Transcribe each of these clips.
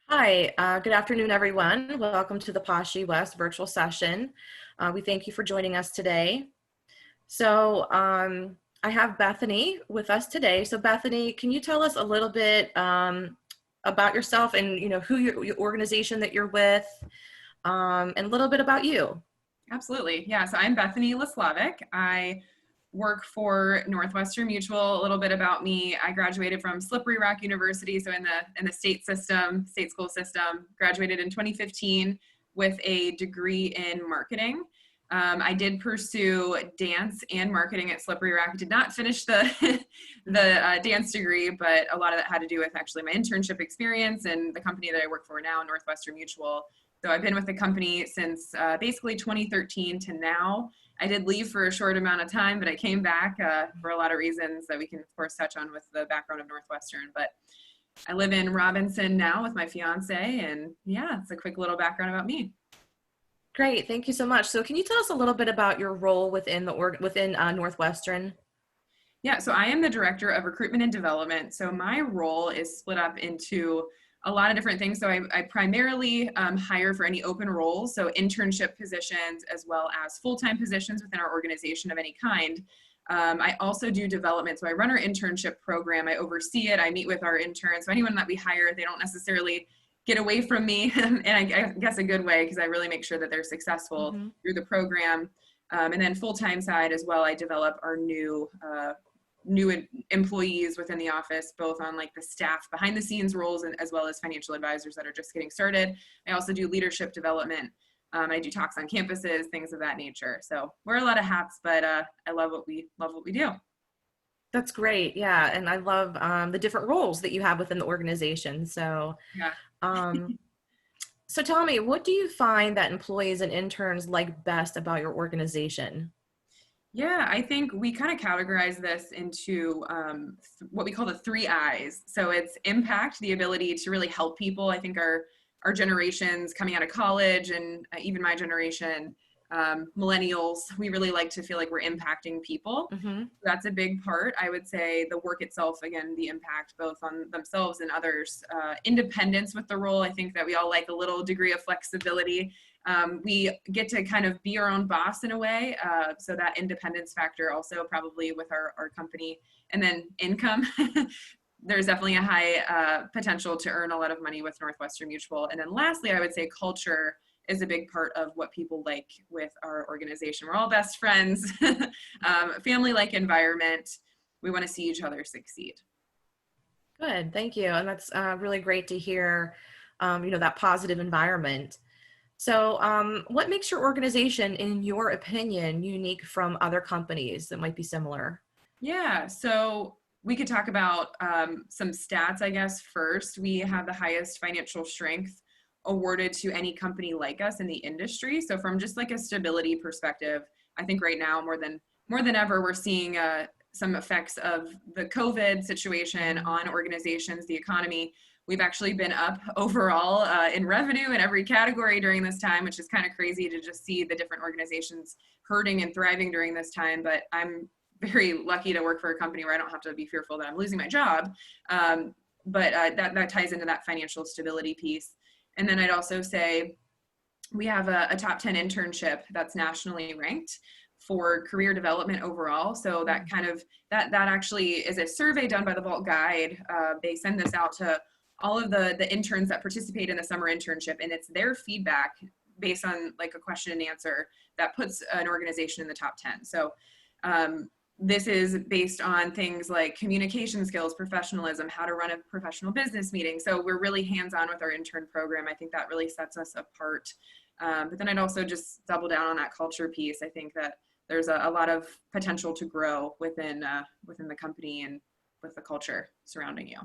Hi, good afternoon, everyone. Welcome to the PASSHE West virtual session. We thank you for joining us today. I have Bethany with us today. So Bethany, can you tell us a little bit about yourself and who your organization that you're with, and a little bit about you? Absolutely. Yeah. So I'm Bethany Laslavic. I work for Northwestern Mutual. A little bit about me. I graduated from Slippery Rock University, so in the state school system. Graduated in 2015 with a degree in marketing. I did pursue dance and marketing at Slippery Rock. I did not finish the the dance degree, but a lot of that had to do with actually my internship experience and the company that I work for now, Northwestern Mutual. So I've been with the company since basically 2013 to now. I did leave for a short amount of time, but I came back for a lot of reasons that we can, of course, touch on with the background of Northwestern. But I live in Robinson now with my fiance, and yeah, it's a quick little background about me. Great, thank you so much. So can you tell us a little bit about your role within Northwestern? Yeah, so I am the director of recruitment and development. So my role is split up into a lot of different things. So I primarily hire for any open roles, so internship positions as well as full-time positions within our organization of any kind. I also do development. So I run our internship program. I oversee it. I meet with our interns. So anyone that we hire, they don't necessarily get away from me, and I guess a good way, because I really make sure that they're successful Mm-hmm. through the program. And then full-time side as well, I develop our new employees within the office, both on like the staff behind the scenes roles and as well as financial advisors that are just getting started. I also do leadership development. I do talks on campuses, things of that nature. So wear a lot of hats, but I love what we do. That's great. Yeah, and I love the different roles that you have within the organization. Yeah. Um, so tell me, what do you find that employees and interns like best about your organization? Yeah, I think we kind of categorize this into what we call the three I's. So it's impact, the ability to really help people. I think our generations coming out of college and even my generation, millennials, we really like to feel like we're impacting people. Mm-hmm. That's a big part. I would say the work itself, again, the impact both on themselves and others. Independence with the role. I think that we all like a little degree of flexibility. We get to kind of be our own boss in a way. So that independence factor also probably with our company. And then income. There's definitely a high potential to earn a lot of money with Northwestern Mutual. And then lastly, I would say culture is a big part of what people like with our organization. We're all best friends, family-like environment. We want to see each other succeed. Good, thank you. And that's really great to hear, that positive environment. What makes your organization, in your opinion, unique from other companies that might be similar? Yeah, so we could talk about some stats, I guess, first. We have the highest financial strength awarded to any company like us in the industry. So from just like a stability perspective, I think right now more than ever, we're seeing some effects of the COVID situation on organizations, the economy. We've actually been up overall in revenue in every category during this time, which is kind of crazy to just see the different organizations hurting and thriving during this time. But I'm very lucky to work for a company where I don't have to be fearful that I'm losing my job. That ties into that financial stability piece. And then I'd also say we have a top 10 internship that's nationally ranked for career development overall. So that kind of, that actually is a survey done by the Vault Guide. They send this out to all of the interns that participate in the summer internship, and it's their feedback based on like a question and answer that puts an organization in the top 10. So this is based on things like communication skills, professionalism, how to run a professional business meeting. So we're really hands-on with our intern program. I think that really sets us apart. But then I'd also just double down on that culture piece. I think that there's a lot of potential to grow within the company and with the culture surrounding you.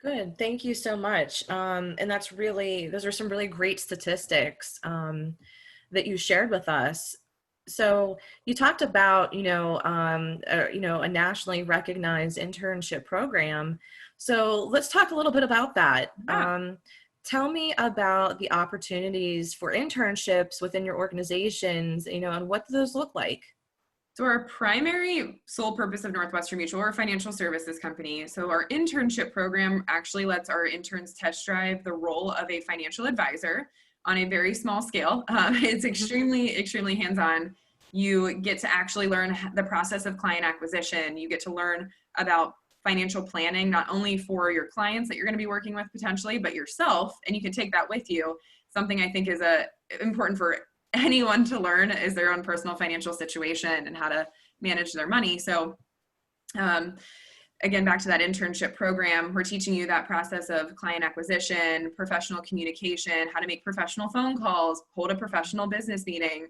Good, thank you so much. And those are some really great statistics that you shared with us. So you talked about, a nationally recognized internship program. So let's talk a little bit about that. Yeah. Tell me about the opportunities for internships within your organizations, and what do those look like? So our primary sole purpose of Northwestern Mutual, we're a financial services company. So our internship program actually lets our interns test drive the role of a financial advisor on a very small scale. It's extremely hands-on. You get to actually learn the process of client acquisition. You get to learn about financial planning, not only for your clients that you're going to be working with potentially, but yourself. And you can take that with you. Something I think is important for anyone to learn is their own personal financial situation and how to manage their money. So again, back to that internship program, we're teaching you that process of client acquisition, professional communication, how to make professional phone calls, hold a professional business meeting,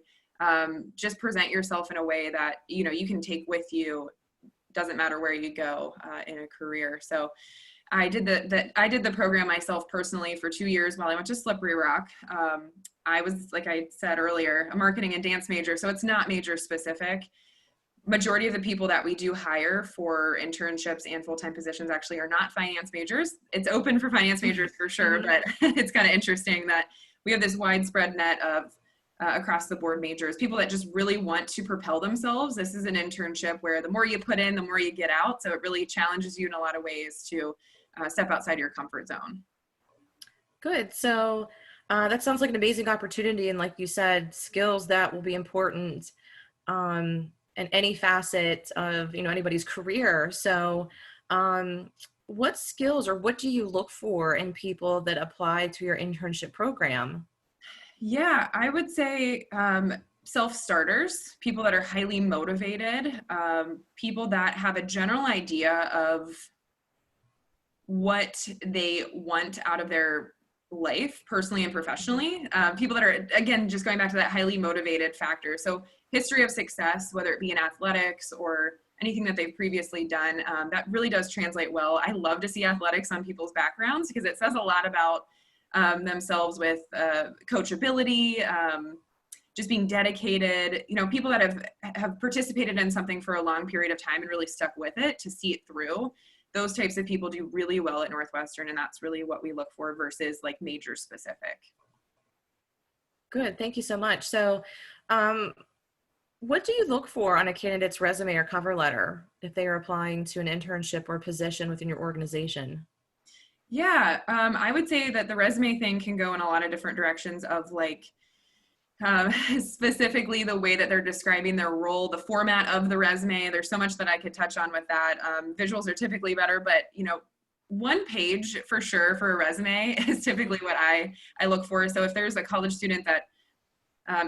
just present yourself in a way that, you know, you can take with you. Doesn't matter where you go in a career. So I did the program myself personally for 2 years while I went to Slippery Rock. I was, like I said earlier, a marketing and dance major, so it's not major specific. Majority of the people that we do hire for internships and full-time positions actually are not finance majors. It's open for finance majors for sure, but it's kind of interesting that we have this widespread net of across the board majors, people that just really want to propel themselves. This is an internship where the more you put in, the more you get out. So it really challenges you in a lot of ways to step outside your comfort zone. Good. So that sounds like an amazing opportunity. And like you said, skills that will be important in any facet of, you know, anybody's career. So what skills or what do you look for in people that apply to your internship program? Yeah, I would say self-starters, people that are highly motivated, people that have a general idea of what they want out of their life, personally and professionally. People that are, again, just going back to that highly motivated factor. So history of success, whether it be in athletics or anything that they've previously done, that really does translate well. I love to see athletics on people's backgrounds because it says a lot about themselves with coachability, just being dedicated, you know, people that have participated in something for a long period of time and really stuck with it to see it through. Those types of people do really well at Northwestern, and that's really what we look for versus like major specific. Good. Thank you so much. So what do you look for on a candidate's resume or cover letter if they are applying to an internship or position within your organization? Yeah, I would say that the resume thing can go in a lot of different directions of like specifically the way that they're describing their role, the format of the resume. There's so much that I could touch on with that. Visuals are typically better, but you know, one page for sure for a resume is typically what I look for. So if there's a college student that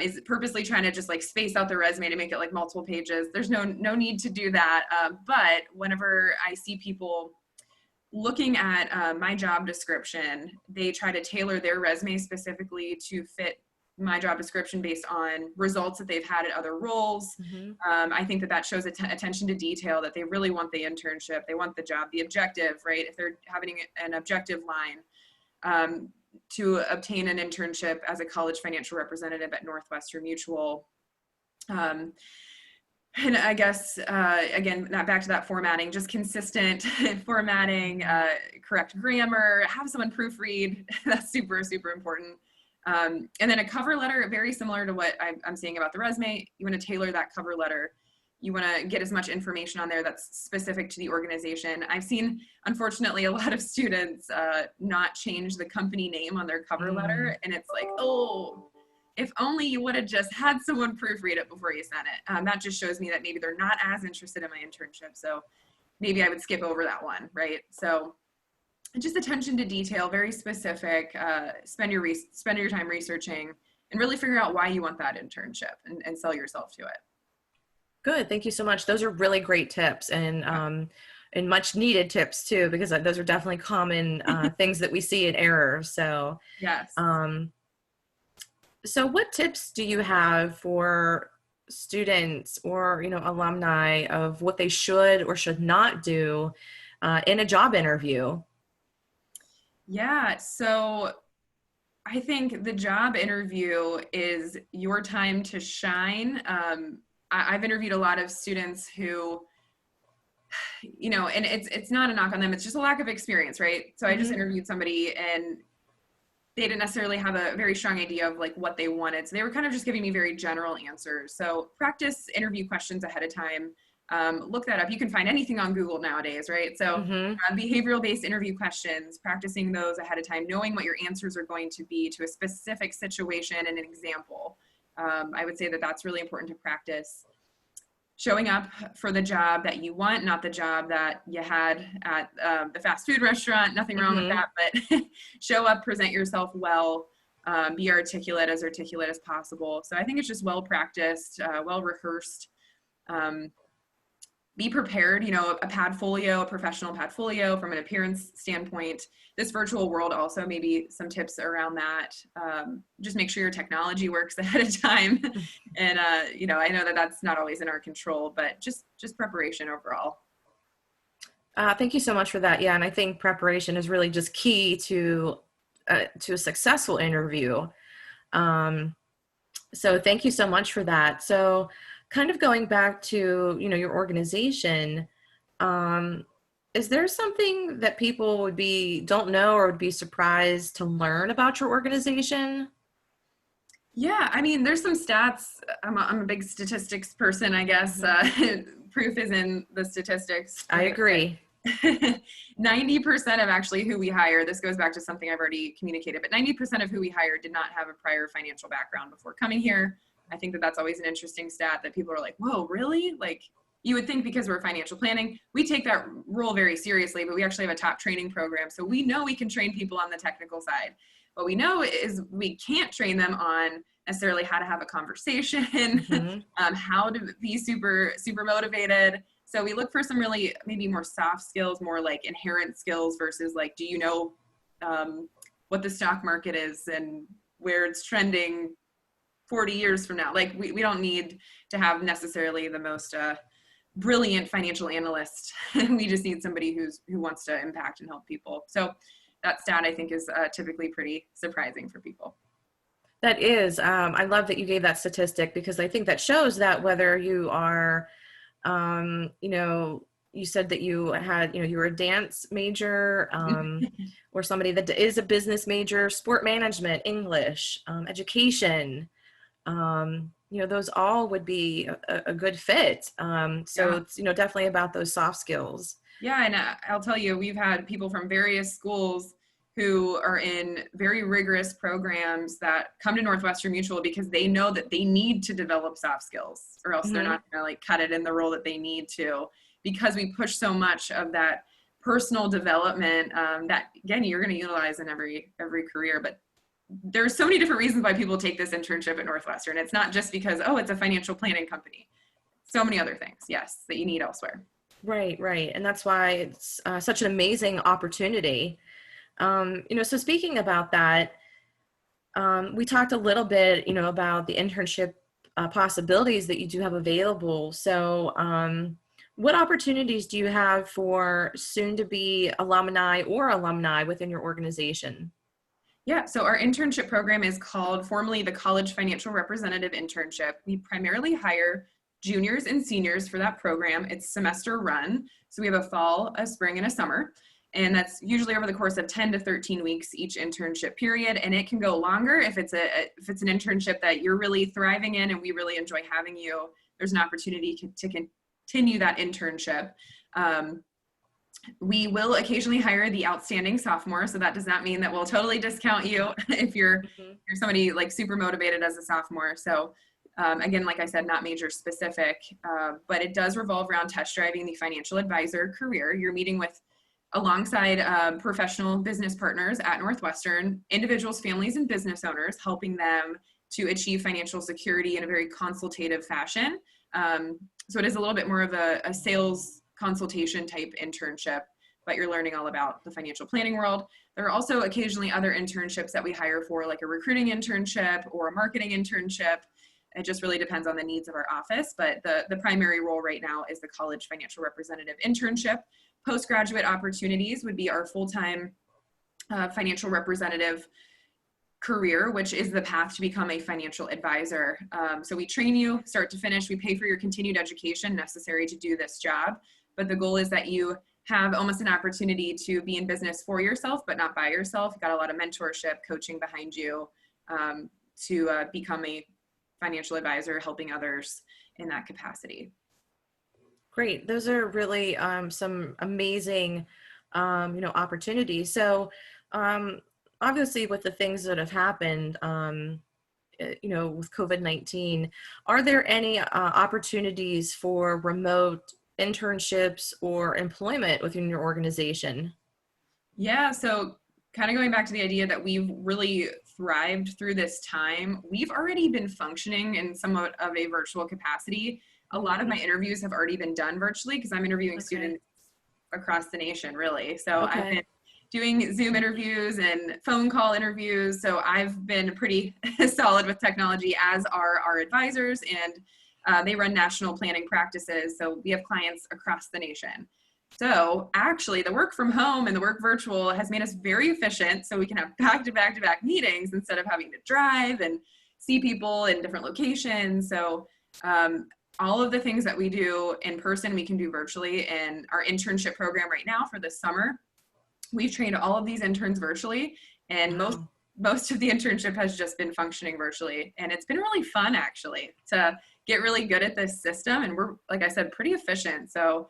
is purposely trying to just like space out their resume to make it like multiple pages, there's no need to do that. But whenever I see people looking at my job description, they try to tailor their resume specifically to fit my job description based on results that they've had at other roles. I think that shows attention to detail, that they really want the internship, they want the job, the objective, right? If they're having an objective line to obtain an internship as a college financial representative at Northwestern Mutual. And I guess, again, back to that formatting, just consistent formatting, correct grammar, have someone proofread. That's super, super important. And then a cover letter, very similar to what I'm saying about the resume. You want to tailor that cover letter. You want to get as much information on there that's specific to the organization. I've seen, unfortunately, a lot of students not change the company name on their cover letter. And it's like, oh, if only you would have just had someone proofread it before you sent it. That just shows me that maybe they're not as interested in my internship. So maybe I would skip over that one, right? So just attention to detail, very specific, spend your time researching and really figure out why you want that internship and sell yourself to it. Good. Thank you so much. Those are really great tips and much needed tips too, because those are definitely common things that we see in errors. So, yes. So what tips do you have for students or, you know, alumni of what they should or should not do in a job interview? Yeah, so I think the job interview is your time to shine. I've interviewed a lot of students who, you know, and it's not a knock on them, it's just a lack of experience, right? So I just interviewed somebody and they didn't necessarily have a very strong idea of like what they wanted. So they were kind of just giving me very general answers. So practice interview questions ahead of time. Look that up. You can find anything on Google nowadays, right? So Mm-hmm. behavioral-based interview questions, practicing those ahead of time, knowing what your answers are going to be to a specific situation and an example. I would say that that's really important to practice. Showing up for the job that you want, not the job that you had at the fast food restaurant. Nothing wrong with Mm-hmm. that, but show up, present yourself well, be articulate as possible. So I think it's just well practiced, well rehearsed. Be prepared, you know, a padfolio, a professional padfolio from an appearance standpoint. This virtual world also, maybe some tips around that. Just make sure your technology works ahead of time. And, you know, I know that that's not always in our control, but just preparation overall. Thank you so much for that. Yeah, and I think preparation is really just key to a successful interview. Um, so thank you so much for that. So, kind of going back to your organization, um, is there something that people don't know or would be surprised to learn about your organization? Yeah, I mean, there's some stats. I'm a big statistics person, I guess. Mhm. Proof is in the statistics. I agree. 90% of actually who we hire, this goes back to something I've already communicated, but 90% of who we hire did not have a prior financial background before coming here. I think that that's always an interesting stat that people are like, whoa, really? Like, you would think because we're financial planning, we take that role very seriously, but we actually have a top training program. So we know we can train people on the technical side. What we know is we can't train them on necessarily how to have a conversation, Hmm. how to be super motivated. So we look for some really maybe more soft skills, more like inherent skills versus like, do you know what the stock market is and where it's trending 40 years from now? Like we don't need to have necessarily the most brilliant financial analyst. We just need somebody who wants to impact and help people. So that stat I think is typically pretty surprising for people. That is, I love that you gave that statistic because I think that shows that whether you are, you said that you had, you were a dance major, or somebody that is a business major, sport management, English, education, those all would be a good fit. So Yeah. it's, definitely about those soft skills. Yeah, and I'll tell you, we've had people from various schools who are in very rigorous programs that come to Northwestern Mutual because they know that they need to develop soft skills or else they're Hmm. not going to like cut it in the role that they need to, because we push so much of that personal development that again you're going to utilize in every career. But there's so many different reasons why people take this internship at Northwestern. It's not just because, oh, it's a financial planning company. So many other things, yes, that you need elsewhere. Right, right. And that's why it's such an amazing opportunity. So speaking about that, we talked a little bit, about the internship possibilities that you do have available. So, what opportunities do you have for soon-to-be alumni within your organization? Yeah, so our internship program is called formally the College Financial Representative Internship. We primarily hire juniors and seniors for that program. It's semester run. So we have a fall, a spring, and a summer. And that's usually over the course of 10 to 13 weeks each internship period. And it can go longer if it's an internship that you're really thriving in and we really enjoy having you. There's an opportunity to continue that internship. We will occasionally hire the outstanding sophomore, so that does not mean that we'll totally discount you if you're Mhm. somebody like super motivated as a sophomore. So again, like I said, not major specific, but it does revolve around test driving the financial advisor career. You're meeting with alongside professional business partners at Northwestern, individuals, families, and business owners, helping them to achieve financial security in a very consultative fashion. So it is a little bit more of a sales consultation type internship, but you're learning all about the financial planning world. There are also occasionally other internships that we hire for, like a recruiting internship or a marketing internship. It just really depends on the needs of our office, but the primary role right now is the College Financial Representative Internship. Postgraduate opportunities would be our full-time financial representative career, which is the path to become a financial advisor. So we train you start to finish. We pay for your continued education necessary to do this job. But the goal is that you have almost an opportunity to be in business for yourself, but not by yourself. You've got a lot of mentorship, coaching behind you to become a financial advisor, helping others in that capacity. Great. Those are really some amazing, opportunities. So, obviously, with the things that have happened, with COVID-19, are there any opportunities for remote internships or employment within your organization? Yeah, so kind of going back to the idea that we've really thrived through this time, we've already been functioning in somewhat of a virtual capacity. A lot of my interviews have already been done virtually because I'm interviewing Okay. students across the nation, really. So I've Okay. been doing Zoom interviews and phone call interviews. So I've been pretty solid with technology, as are our advisors, and they run national planning practices. So we have clients across the nation. So actually, the work from home and the work virtual has made us very efficient. So we can have back to back to back meetings instead of having to drive and see people in different locations. So all of the things that we do in person, we can do virtually. And our internship program right now for this summer, we've trained all of these interns virtually, and Wow. most of the internship has just been functioning virtually. And it's been really fun, actually, to get really good at this system. And we're, like I said, pretty efficient. So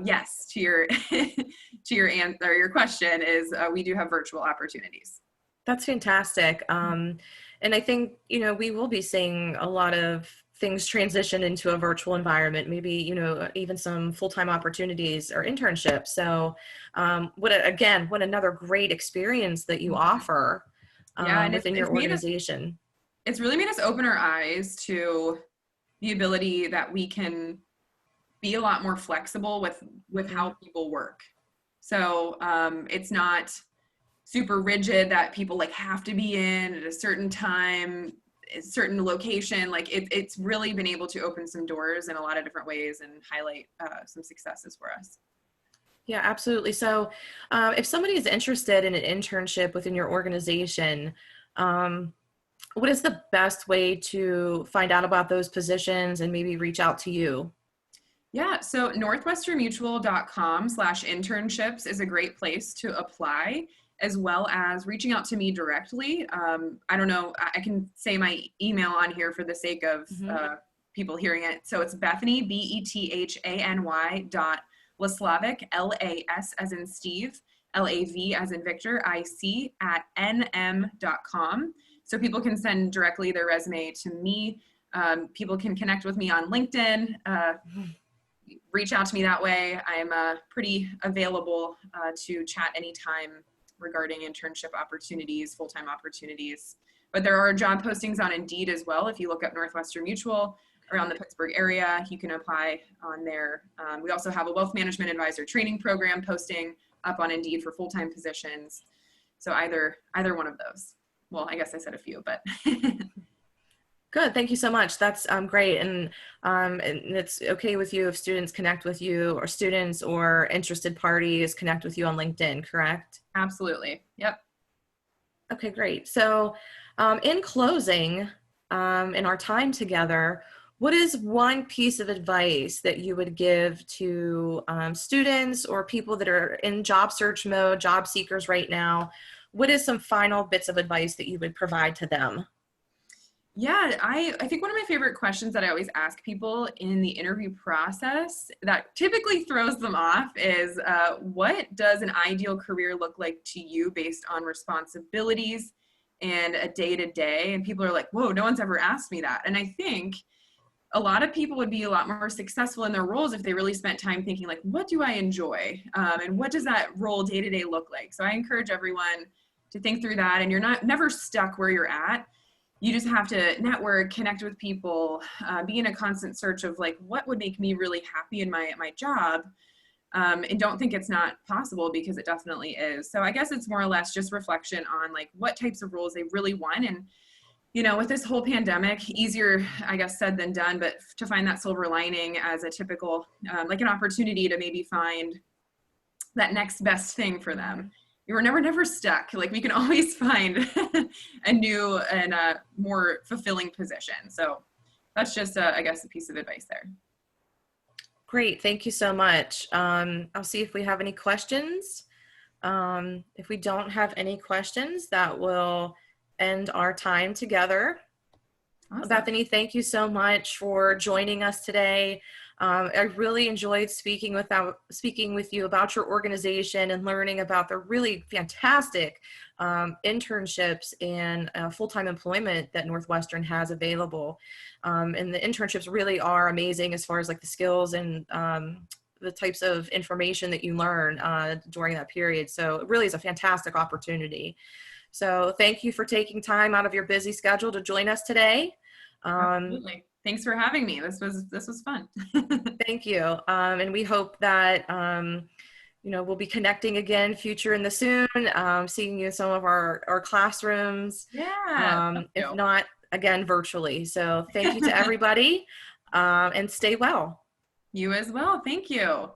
yes, to your to your answer, your question is we do have virtual opportunities. That's fantastic. And I think, we will be seeing a lot of things transition into a virtual environment, maybe, even some full-time opportunities or internships. So what another great experience that you offer Yeah, and within your it's made us, organization. it's really made us open our eyes to the ability that we can be a lot more flexible with Mhm. how people work. So it's not super rigid that people like have to be in at a certain time, a certain location. Like it's really been able to open some doors in a lot of different ways and highlight some successes for us. Yeah, absolutely. So if somebody is interested in an internship within your organization, um, what is the best way to find out about those positions and maybe reach out to you? Yeah, so northwesternmutual.com/internships is a great place to apply, as well as reaching out to me directly. I don't know, I can say my email on here for the sake of Mhm. people hearing it. So it's Bethany, Bethany dot Laslavic, LAS as in Steve, LAV as in Victor, IC at nm.com. So people can send directly their resume to me. People can connect with me on LinkedIn. Reach out to me that way. I'm pretty available to chat anytime regarding internship opportunities, full-time opportunities. But there are job postings on Indeed as well. If you look up Northwestern Mutual around the Pittsburgh area, you can apply on there. We also have a wealth management advisor training program posting up on Indeed for full-time positions. So either one of those. Well, I guess I said a few, but Good. Thank you so much. That's great. And it's okay with you if students connect with you, or students or interested parties connect with you on LinkedIn, correct? absolutely. Yep. Okay, great. So in closing, in our time together, what is one piece of advice that you would give to students or people that are in job search mode, job seekers right now? What is some final bits of advice that you would provide to them? Yeah, I think one of my favorite questions that I always ask people in the interview process that typically throws them off is what does an ideal career look like to you based on responsibilities and a day to day? And people are like, whoa, no one's ever asked me that. And I think a lot of people would be a lot more successful in their roles if they really spent time thinking like, what do I enjoy? And what does that role day to day look like? So I encourage everyone to think through that, and you're never stuck where you're at. You just have to network, connect with people, be in a constant search of like, what would make me really happy in my job? And don't think it's not possible, because it definitely is. So I guess it's more or less just reflection on like what types of roles they really want. And, with this whole pandemic, easier, I guess, said than done, but to find that silver lining as a typical, like an opportunity to maybe find that next best thing for them. We were never stuck. Like we can always find a new and a more fulfilling position. So that's just, I guess, a piece of advice there. Great. Thank you so much. I'll see if we have any questions. If we don't have any questions, that will end our time together. Awesome. Bethany, thank you so much for joining us today. I really enjoyed speaking with you about your organization and learning about the really fantastic internships and full-time employment that Northwestern has available. And the internships really are amazing as far as like the skills and the types of information that you learn during that period. So it really is a fantastic opportunity. So thank you for taking time out of your busy schedule to join us today. Absolutely. Thanks for having me. This was fun. Thank you. And we hope that, we'll be connecting again future in the soon, seeing you in some of our classrooms, Yeah. Thank if you. not, again, virtually. So thank you to everybody, and stay well. You as well. Thank you.